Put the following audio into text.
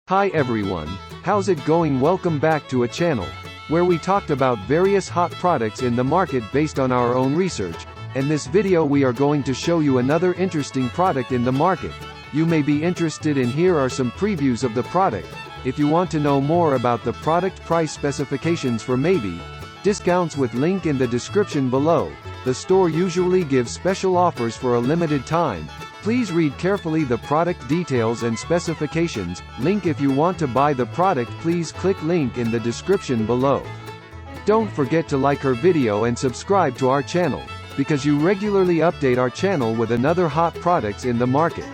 Hi everyone, how's it going? Welcome back to a channel where we talked about various hot products in the market based on our own research. In this video we are going to show you another interesting product in the market. You may be interested in. Here are some previews of the product. If you want to know more about the product, price specifications for maybe discounts, with link in the description below. The store usually gives special offers for a limited time. Please read carefully the product details and specifications. Link. If you want to buy the product, please click link in the description below. Don't forget to like our video and subscribe to our channel, because you regularly update our channel with another hot products in the market.